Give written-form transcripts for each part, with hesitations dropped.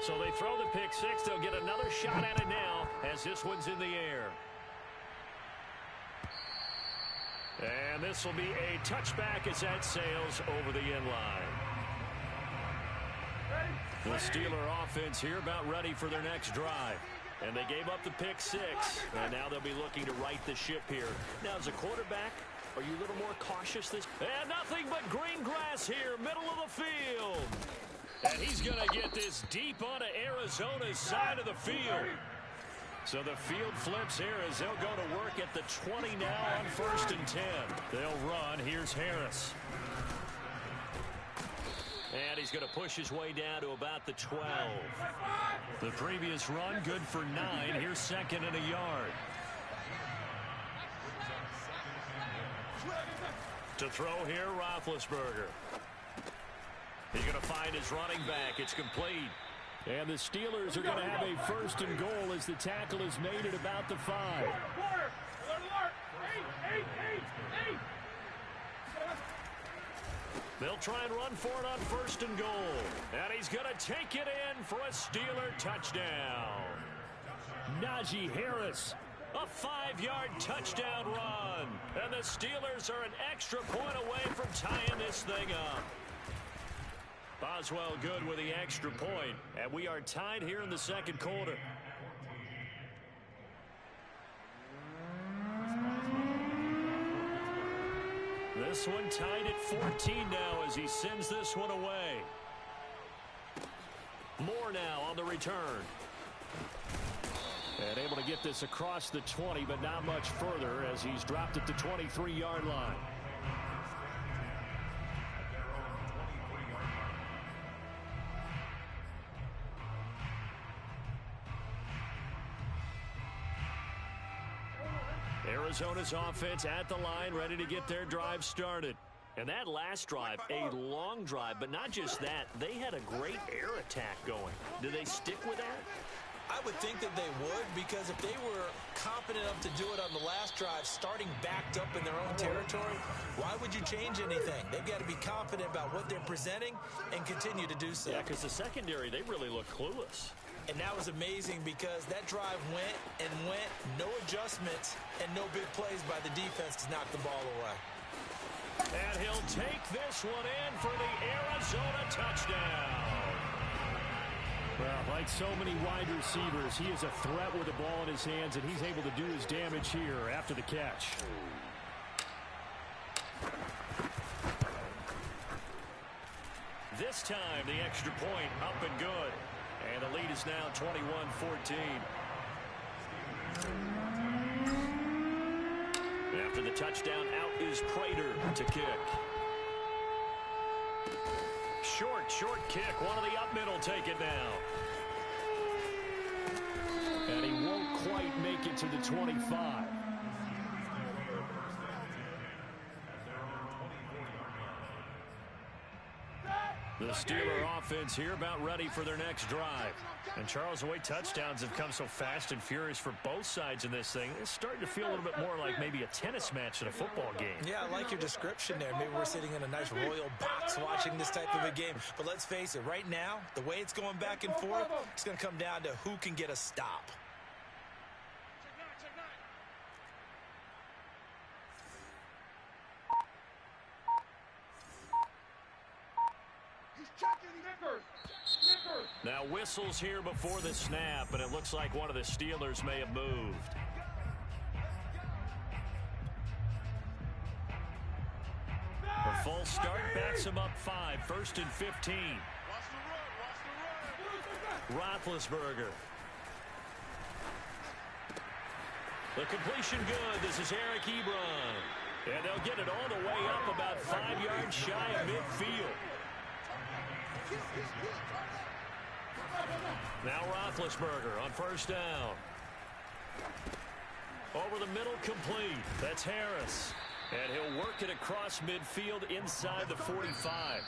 So they throw the pick six. They'll get another shot at it now as this one's in the air. And this will be a touchback as that sails over the end line. The Steeler offense here about ready for their next drive. And they gave up the pick six. And now they'll be looking to right the ship here. Now, as a quarterback, are you a little more cautious this? And nothing but green grass here, middle of the field. And he's going to get this deep onto Arizona's side of the field. So the field flips here as they'll go to work at the 20 now on 1st and 10. They'll run. Here's Harris. And he's going to push his way down to about the 12. The previous run, good for 9. Here's 2nd and a yard. To throw here, Roethlisberger. He's going to find his running back. It's complete. And the Steelers are going to have a 1st and goal as the tackle is made at about the 5. They'll try and run for it on 1st and goal. And he's going to take it in for a Steeler touchdown. Najee Harris, a 5-yard touchdown run. And the Steelers are an extra point away from tying this thing up. Boswell good with the extra point. And we are tied here in the 2nd quarter. This one tied at 14 now as he sends this one away. Moore now on the return. And able to get this across the 20, but not much further as he's dropped at the 23-yard line. Arizona's offense at the line, ready to get their drive started. And that last drive, a long drive, but not just that. They had a great air attack going. Do they stick with that? I would think that they would, because if they were confident enough to do it on the last drive, starting backed up in their own territory, why would you change anything? They've got to be confident about what they're presenting and continue to do so. Yeah, because the secondary, they really look clueless. And that was amazing because that drive went and went, no adjustments, and no big plays by the defense to knock the ball away. And he'll take this one in for the Arizona touchdown. Well, like so many wide receivers, he is a threat with the ball in his hands, and he's able to do his damage here after the catch. This time, the extra point up and good. And the lead is now 21-14. After the touchdown, out is Prater to kick. Short kick. One of the up middle take it now. And he won't quite make it to the 25. The Steeler offense here about ready for their next drive. And Charles, the way touchdowns have come so fast and furious for both sides in this thing, it's starting to feel a little bit more like maybe a tennis match than a football game. Yeah, I like your description there. Maybe we're sitting in a nice royal box watching this type of a game. But let's face it, right now, the way it's going back and forth, it's going to come down to who can get a stop. Now whistles here before the snap, and it looks like one of the Steelers may have moved. A full start backs him up 5, 1st and 15. Roethlisberger. The completion good. This is Eric Ebron. And they'll get it all the way up about 5 yards shy of midfield. Now Roethlisberger on 1st down. Over the middle, complete. That's Harris. And he'll work it across midfield inside the 45.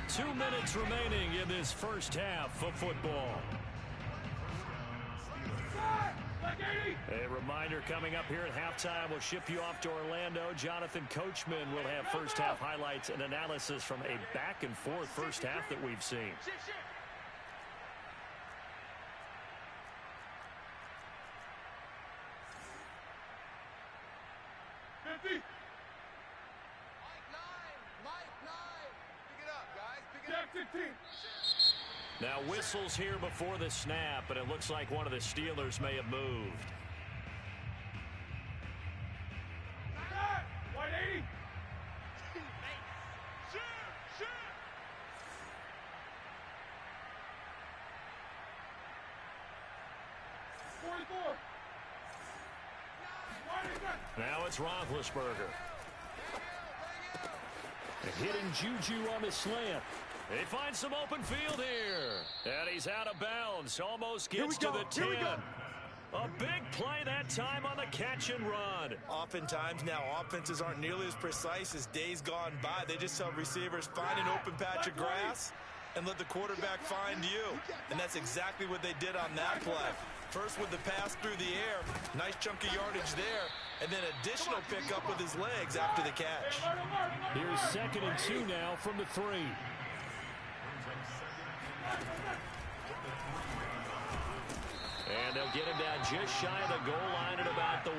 2 minutes remaining in this first half of football. A reminder coming up here at halftime. We'll ship you off to Orlando. Jonathan Coachman will have first half highlights and analysis from a back-and-forth first half that we've seen. Now whistles here before the snap, but it looks like one of the Steelers may have moved. Now it's Roethlisberger. Hitting Juju on the slant. They find some open field here. And he's out of bounds. Almost gets to the 10. A big play that time on the catch and run. Oftentimes now offenses aren't nearly as precise as days gone by. They just tell receivers, find an open patch of grass and let the quarterback find you. And that's exactly what they did on that play. First with the pass through the air. Nice chunk of yardage there. And then additional pickup with his legs after the catch. Here's 2nd and 2 now from the 3. And they'll get him down just shy of the goal line at about the 1.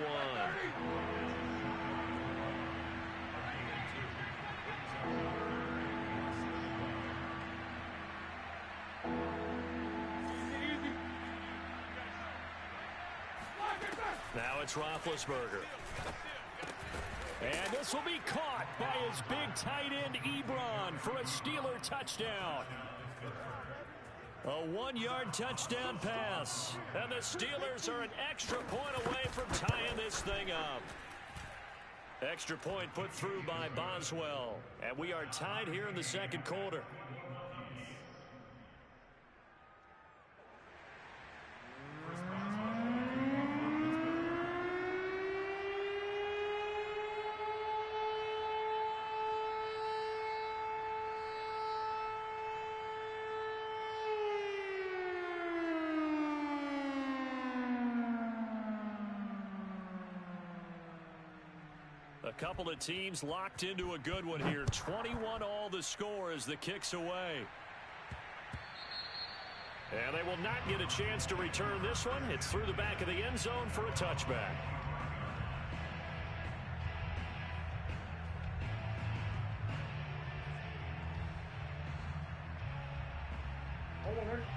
Now it's Roethlisberger. And this will be caught by his big tight end, Ebron, for a Steeler touchdown. A 1-yard touchdown pass. And the Steelers are an extra point away from tying this thing up. Extra point put through by Boswell. And we are tied here in the 2nd quarter. A couple of teams locked into a good one here. 21 all the score as the kick's away. And they will not get a chance to return this one. It's through the back of the end zone for a touchback.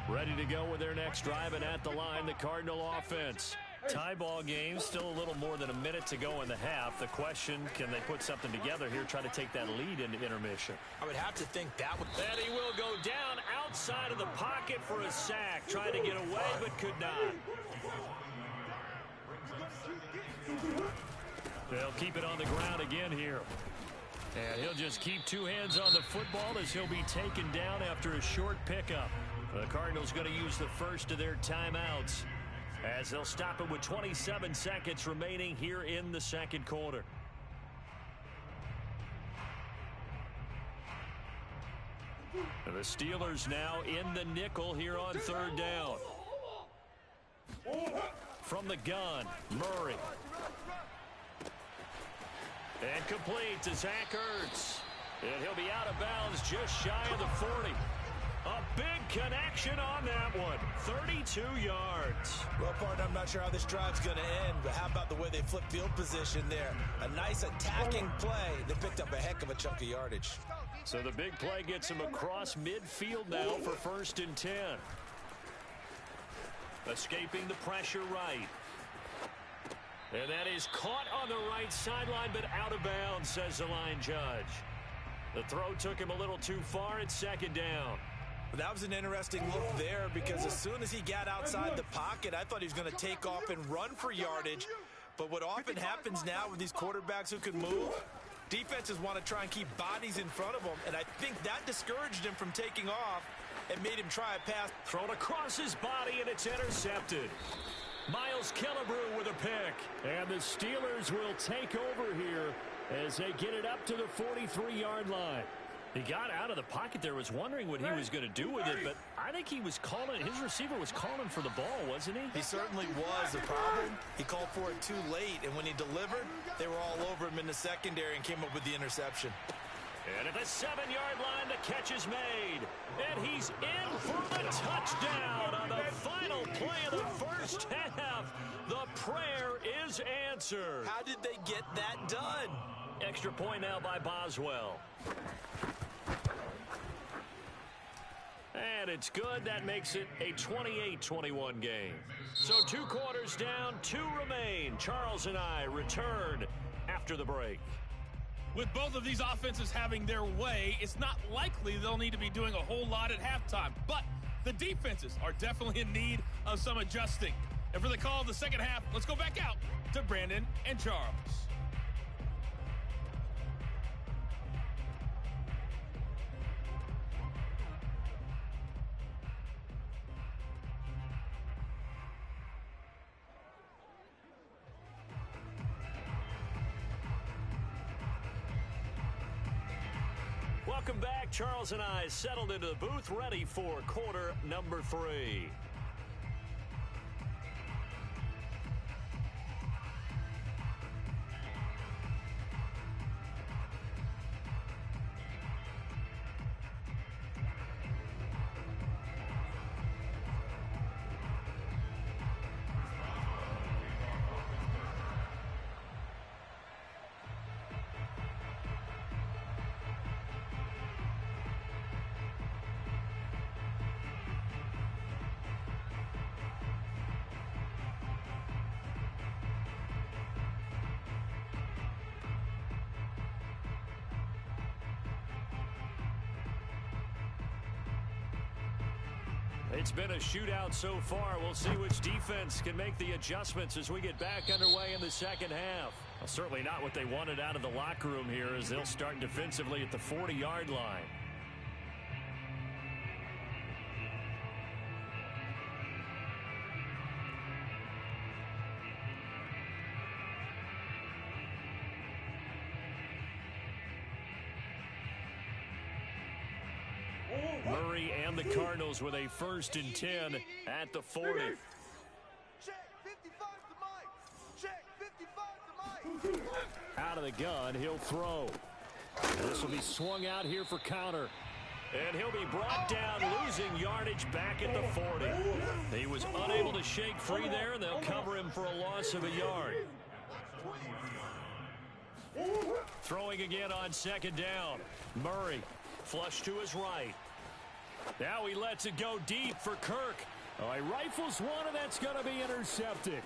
Ready to go with their next drive, and at the line, the Cardinal offense. Tie ball game, still a little more than a minute to go in the half. The question, can they put something together here, try to take that lead into intermission? I would have to think that would... And he will go down outside of the pocket for a sack. Tried to get away, but could not. They'll keep it on the ground again here. And he'll just keep 2 hands on the football as he'll be taken down after a short pickup. The Cardinals going to use the first of their timeouts as they'll stop it with 27 seconds remaining here in the 2nd quarter. And the Steelers now in the nickel here on 3rd down. From the gun, Murray. And complete to Zach Ertz. And he'll be out of bounds just shy of the 40. A big connection on that one. 32 yards. Well, partner, I'm not sure how this drive's going to end, but how about the way they flip field position there? A nice attacking play. They picked up a heck of a chunk of yardage. So the big play gets him across midfield now for 1st and 10. Escaping the pressure right. And that is caught on the right sideline, but out of bounds, says the line judge. The throw took him a little too far. It's 2nd down. That was an interesting look there because as soon as he got outside the pocket, I thought he was going to take off and run for yardage. But what often happens now with these quarterbacks who can move, defenses want to try and keep bodies in front of them. And I think that discouraged him from taking off and made him try a pass. Thrown across his body, and it's intercepted. Miles Killebrew with a pick. And the Steelers will take over here as they get it up to the 43-yard line. He got out of the pocket there, was wondering what he was going to do with it, but I think he was calling, his receiver was calling for the ball, wasn't he? He certainly was. The problem, he called for it too late, and when he delivered, they were all over him in the secondary and came up with the interception. And at the 7-yard line, the catch is made. And he's in for the touchdown on the final play of the first half. The prayer is is answered. How did they get that done? Extra point now by Boswell. And it's good. That makes it a 28-21 game. So 2 quarters down, 2 remain. Charles and I return after the break. With both of these offenses having their way, it's not likely they'll need to be doing a whole lot at halftime. But the defenses are definitely in need of some adjusting. And for the call of the second half, let's go back out to Brandon and Charles. Welcome back. Charles and I settled into the booth, ready for quarter number 3. It's been a shootout so far. We'll see which defense can make the adjustments as we get back underway in the second half. Well, certainly not what they wanted out of the locker room here, as they'll start defensively at the 40-yard line. Murray and the Cardinals with a 1st and 10 at the 40. Check 55 to Mike. Check 55 to Mike. Out of the gun, he'll throw. This will be swung out here for counter. And he'll be brought down, losing yardage back at the 40. He was unable to shake free there, and they'll cover him for a loss of a yard. Throwing again on 2nd down. Murray, flush to his right. Now he lets it go deep for Kirk. Oh, he rifles one, and that's going to be intercepted.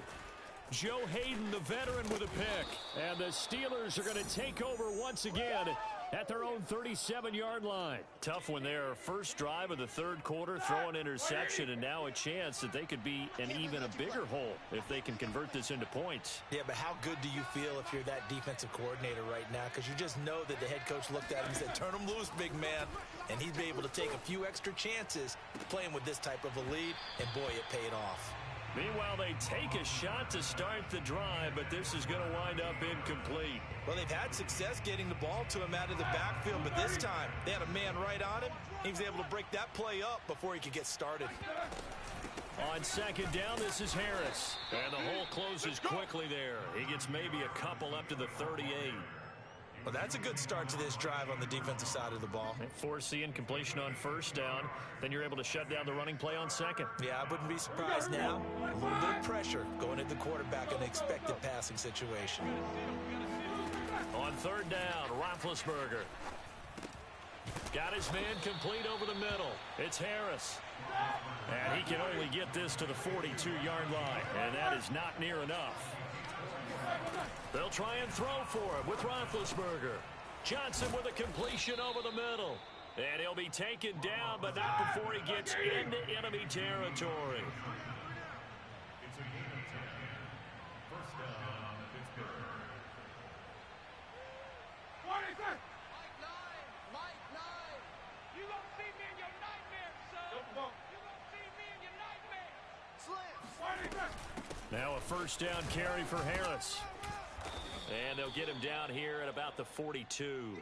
Joe Hayden, the veteran, with a pick. And the Steelers are going to take over once again at their own 37-yard line. Tough one there. First drive of the 3rd quarter, throw an interception, and now a chance that they could be in even a bigger hole if they can convert this into points. Yeah, but how good do you feel if you're that defensive coordinator right now? Because you just know that the head coach looked at him and said, turn him loose, big man. And he'd be able to take a few extra chances playing with this type of a lead, and boy, it paid off. Meanwhile, they take a shot to start the drive, but this is going to wind up incomplete. Well, they've had success getting the ball to him out of the backfield, but this time they had a man right on him. He was able to break that play up before he could get started. On 2nd down, this is Harris. And the hole closes quickly there. He gets maybe a couple up to the 38. Well, that's a good start to this drive on the defensive side of the ball. Force the incompletion on 1st down. Then you're able to shut down the running play on 2nd. Yeah, I wouldn't be surprised now. A little bit of pressure going at the quarterback in an expected passing situation. On 3rd down, Roethlisberger. Got his man complete over the middle. It's Harris. And he can only get this to the 42-yard line. And that is not near enough. They'll try and throw for him with Roethlisberger. Johnson with a completion over the middle. And he'll be taken down, but not before he gets into enemy territory. Now a 1st down carry for Harris. And they'll get him down here at about the 42.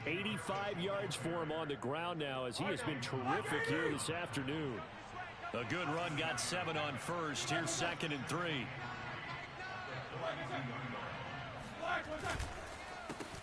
85 yards for him on the ground now, as he has been terrific here this afternoon. A good run, got 7 on 1st. Here's 2nd and 3.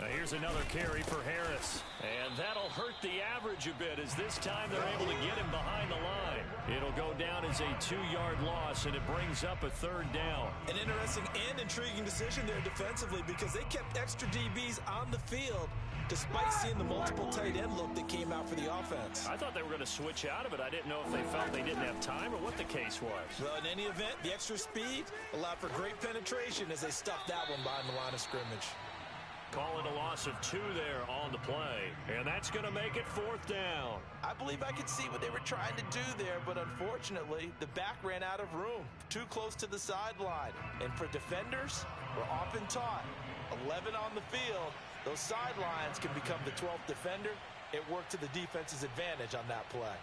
Now here's another carry for Harris. And that'll hurt the average a bit as this time they're able to get him behind the line. It'll go down as a 2-yard loss, and it brings up a 3rd down. An interesting and intriguing decision there defensively because they kept extra DBs on the field despite seeing the multiple tight end look that came out for the offense. I thought they were going to switch out of it. I didn't know if they felt they didn't have time or what the case was. Well, in any event, the extra speed allowed for great penetration as they stuffed that one behind the line of scrimmage. Call it a loss of 2 there on the play. And that's going to make it 4th down. I believe I could see what they were trying to do there, but unfortunately, the back ran out of room. Too close to the sideline. And for defenders, we're often taught 11 on the field. Those sidelines can become the 12th defender. It worked to the defense's advantage on that play.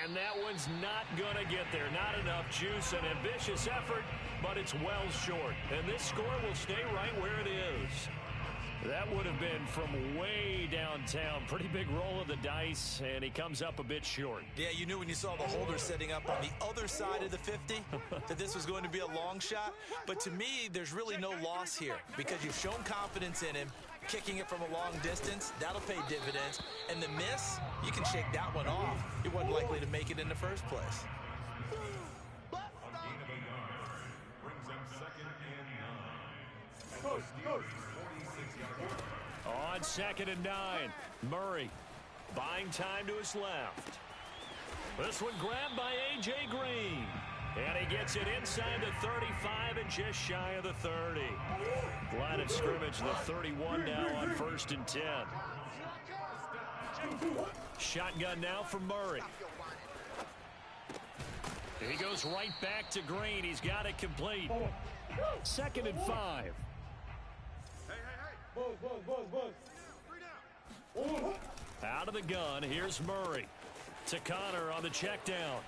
And that one's not going to get there. Not enough juice. An ambitious effort, but it's well short. And this score will stay right where it is. That would have been from way downtown. Pretty big roll of the dice, and he comes up a bit short. Yeah, you knew when you saw the holder setting up on the other side of the 50 that this was going to be a long shot. But to me, there's really no loss here because you've shown confidence in him. Kicking it from a long distance, that'll pay dividends. And the miss, you can shake that one off. He wasn't likely to make it in the first place. On 2nd and 9, Murray buying time to his left. This one grabbed by A.J. Green. And he gets it inside the 35 and just shy of the 30. Line of scrimmage, the 31 now on 1st and 10. Shotgun now for Murray. He goes right back to Green. He's got it complete. 2nd and 5. Out of the gun, here's Murray. To Connor on the check down.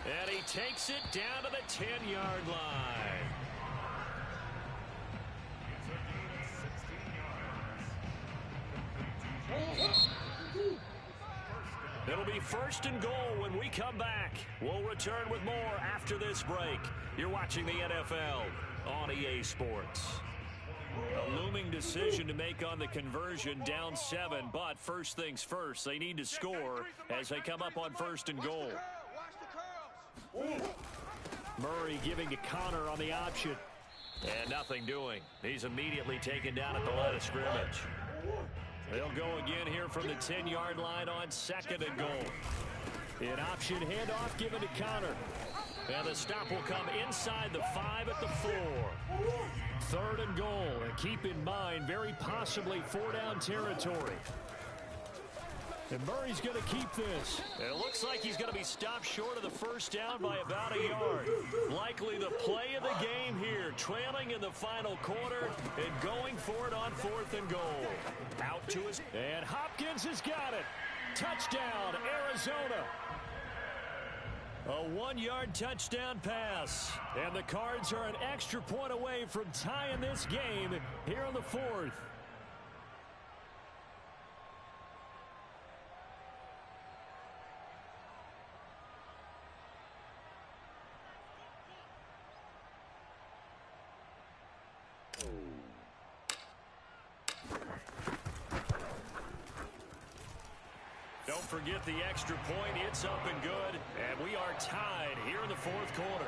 And he takes it down to the 10-yard line. It'll be 1st and goal when we come back. We'll return with more after this break. You're watching the NFL on EA Sports. A looming decision to make on the conversion, down 7, but first things first, they need to score as they come up on 1st and goal. Murray giving to Connor on the option. And nothing doing. He's immediately taken down at the line of scrimmage. They'll go again here from the 10-yard line on 2nd and goal. An option handoff given to Connor. And the stop will come inside the 5 at the 4. 3rd and goal. And keep in mind, very possibly 4-down territory. And Murray's going to keep this. It looks like he's going to be stopped short of the 1st down by about a yard. Likely the play of the game here. Trailing in the final quarter and going for it on 4th and goal. Out to his... And Hopkins has got it. Touchdown, Arizona. A 1-yard touchdown pass. And the Cards are an extra point away from tying this game here on the 4th. Don't forget the extra point. It's up and good. And we are tied here in the 4th quarter.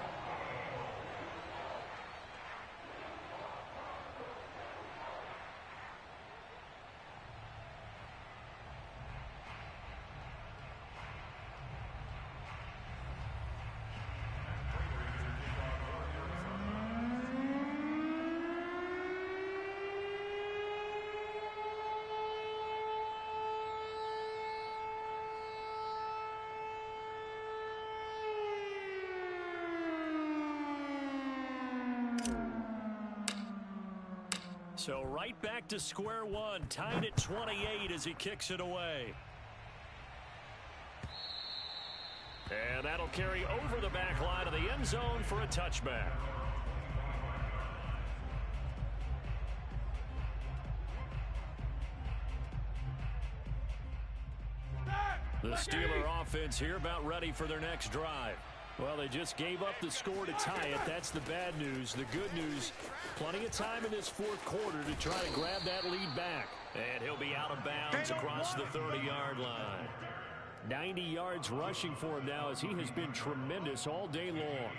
So right back to square one, tied at 28 as he kicks it away. And that'll carry over the back line of the end zone for a touchback. The Steeler offense here about ready for their next drive. Well, they just gave up the score to tie it. That's the bad news. The good news, plenty of time in this fourth quarter to try to grab that lead back. And he'll be out of bounds across the 30-yard line. 90 yards rushing for him now as he has been tremendous all day long.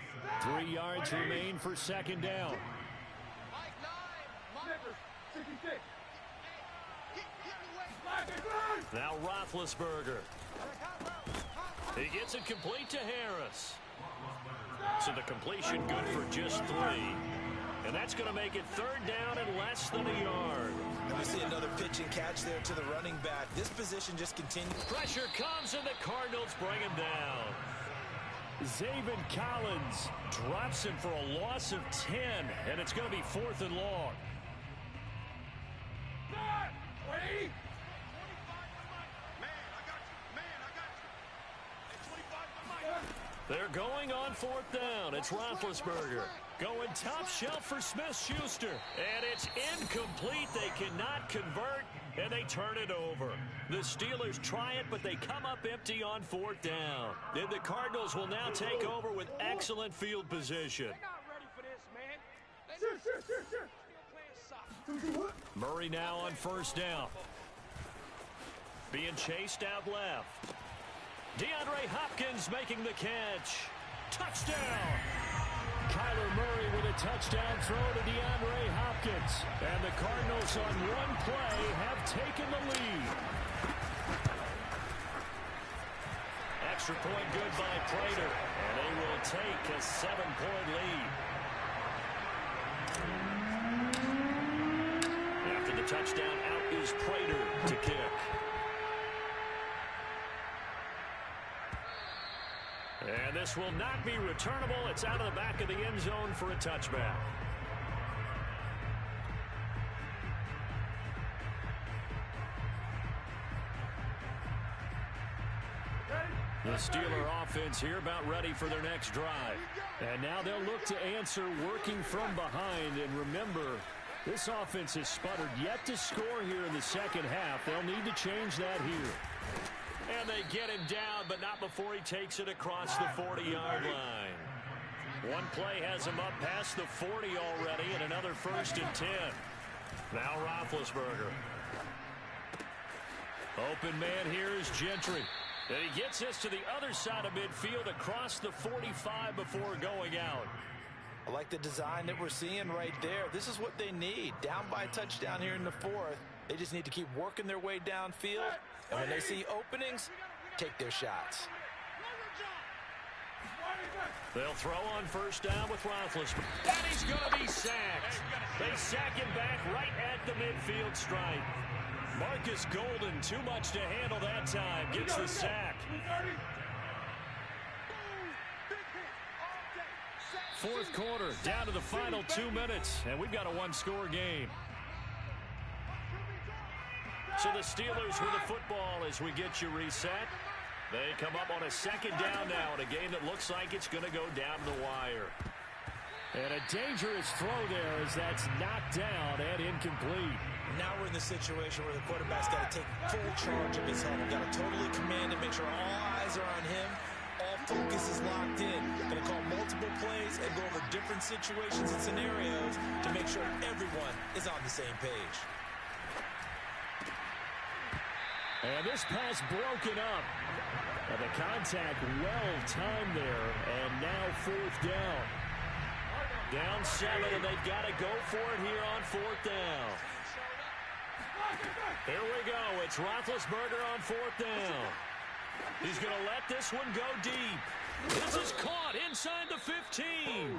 3 yards remain for second down. Now Roethlisberger. He gets it complete to Harris. So the completion good for just 3. And that's going to make it third down and less than a yard. And we see another pitch and catch there to the running back. This position just continues. Pressure comes and the Cardinals bring him down. Zaven Collins drops him for a loss of 10. And it's going to be 4th and long. They're going on 4th down. It's Roethlisberger. Going top shelf for Smith-Schuster. And it's incomplete. They cannot convert, and they turn it over. The Steelers try it, but they come up empty on 4th down. And the Cardinals will now take over with excellent field position. Murray now on 1st down. Being chased out left. DeAndre Hopkins making the catch. Touchdown! Kyler Murray with a touchdown throw to DeAndre Hopkins. And the Cardinals on one play have taken the lead. Extra point good by Prater. And they will take a 7-point lead. After the touchdown, out is Prater to kick. And this will not be returnable. It's out of the back of the end zone for a touchback. The Steeler offense here about ready for their next drive. And now they'll look to answer working from behind. And remember, this offense has sputtered yet to score here in the second half. They'll need to change that here. And they get him down, but not before he takes it across the 40-yard line. One play has him up past the 40 already, and another 1st and 10. Now Roethlisberger. Open man here is Gentry. And he gets this to the other side of midfield across the 45 before going out. I like the design that we're seeing right there. This is what they need. Down by a touchdown here in the 4th. They just need to keep working their way downfield. And when they see openings, take their shots. They'll throw on 1st down with Roethlisberger. And he's going to be sacked. They sack him back right at the midfield stripe. Marcus Golden, too much to handle that time, gets the sack. 4th quarter, down to the final 2 minutes, and we've got a one-score game. So the Steelers with the football as we get you reset. They come up on a 2nd down now in a game that looks like it's going to go down the wire. And a dangerous throw there as that's knocked down and incomplete. Now we're in the situation where the quarterback's got to take full charge of his head. He's got to totally command and make sure all eyes are on him. All focus is locked in. Going to call multiple plays and go over different situations and scenarios to make sure everyone is on the same page. And this pass broken up. And the contact well timed there. And now 4th down. Down 7, and they've got to go for it here on 4th down. Here we go. It's Roethlisberger on 4th down. He's going to let this one go deep. This is caught inside the 15.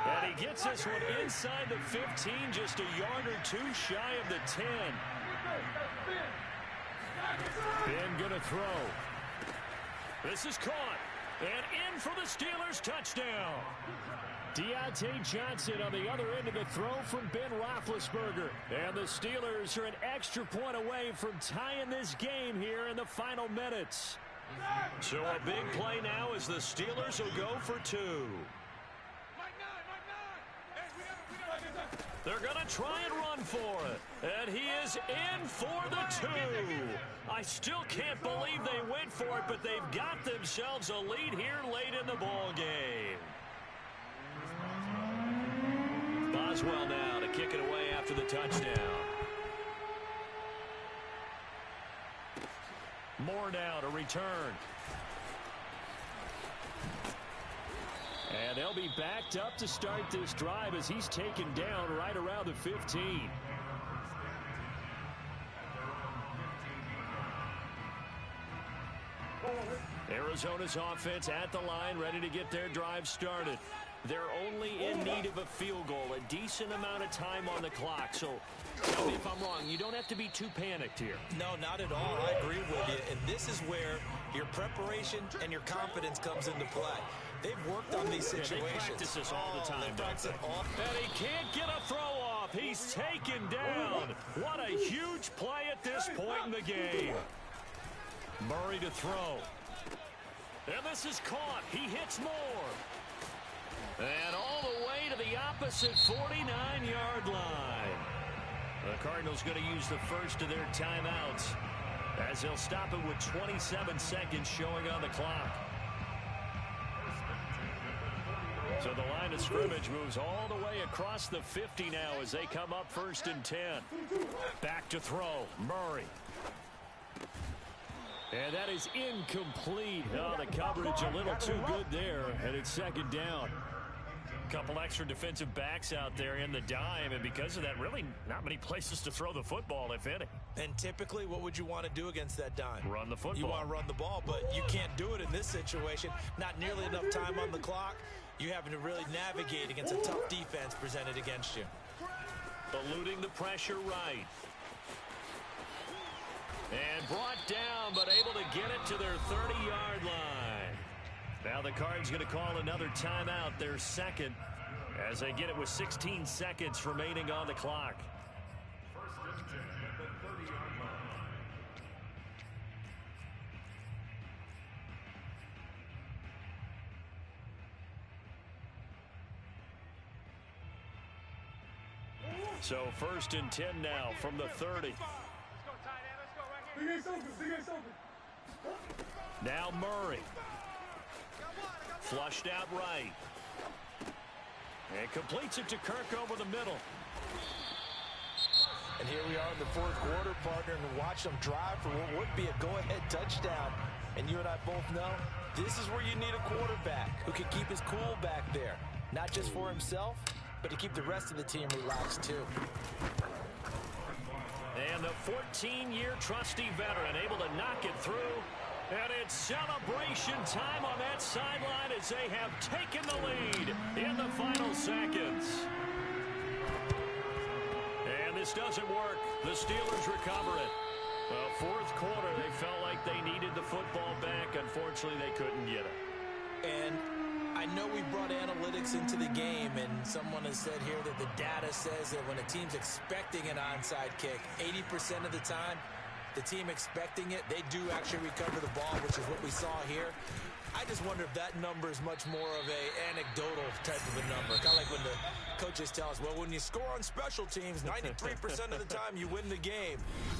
And he gets this one inside the 15, just a yard or 2 shy of the 10. Ben going to throw. This is caught. And in for the Steelers touchdown. Deontay Johnson on the other end of the throw from Ben Roethlisberger. And the Steelers are an extra point away from tying this game here in the final minutes. So a big play now as the Steelers will go for 2. They're going to try and run for it. And he is in for the 2. I still can't believe they went for it, but they've got themselves a lead here late in the ball game. Boswell now to kick it away after the touchdown. Moore now to return. And they'll be backed up to start this drive as he's taken down right around the 15. Arizona's offense at the line, ready to get their drive started. They're only in need of a field goal, a decent amount of time on the clock. So tell me if I'm wrong, you don't have to be too panicked here. No, not at all. I agree with you. And this is where your preparation and your confidence comes into play. They've worked on these situations. Yeah, they practice this all the time. They practice it all. And he can't get a throw off. He's taken down. What a huge play at this point in the game. Murray to throw. And this is caught. He hits Moore. And all the way to the opposite 49-yard line. The Cardinals going to use the first of their timeouts as they'll stop it with 27 seconds showing on the clock. So the line of scrimmage moves all the way across the 50 now as they come up 1st and 10. Back to throw. Murray. And that is incomplete. Oh, the coverage a little too good there, and it's 2nd down. Couple extra defensive backs out there in the dime, and because of that, really not many places to throw the football, if any. And typically, what would you want to do against that dime? Run the football. You want to run the ball, but you can't do it in this situation. Not nearly enough time on the clock. You're having to really navigate against a tough defense presented against you. Eluding the pressure right. And brought down, but able to get it to their 30-yard line. Now the Cards going to call another timeout, their second, as they get it with 16 seconds remaining on the clock. So 1st and 10 now from the 30. Now Murray. Flushed out right. And completes it to Kirk over the middle. And here we are in the 4th quarter, partner, and watch them drive for what would be a go-ahead touchdown. And you and I both know this is where you need a quarterback who can keep his cool back there. Not just for himself, but to keep the rest of the team relaxed too. And the 14-year trusty veteran able to knock it through. And it's celebration time on that sideline as they have taken the lead in the final seconds. And this doesn't work. The Steelers recover it. Well, 4th quarter, they felt like they needed the football back. Unfortunately, they couldn't get it. And I know we brought analytics into the game, and someone has said here that the data says that when a team's expecting an onside kick, 80% of the time, the team expecting it, they do actually recover the ball, which is what we saw here. I just wonder if that number is much more of a anecdotal type of a number. Kind of like when the coaches tell us, well, when you score on special teams, 93% of the time you win the game.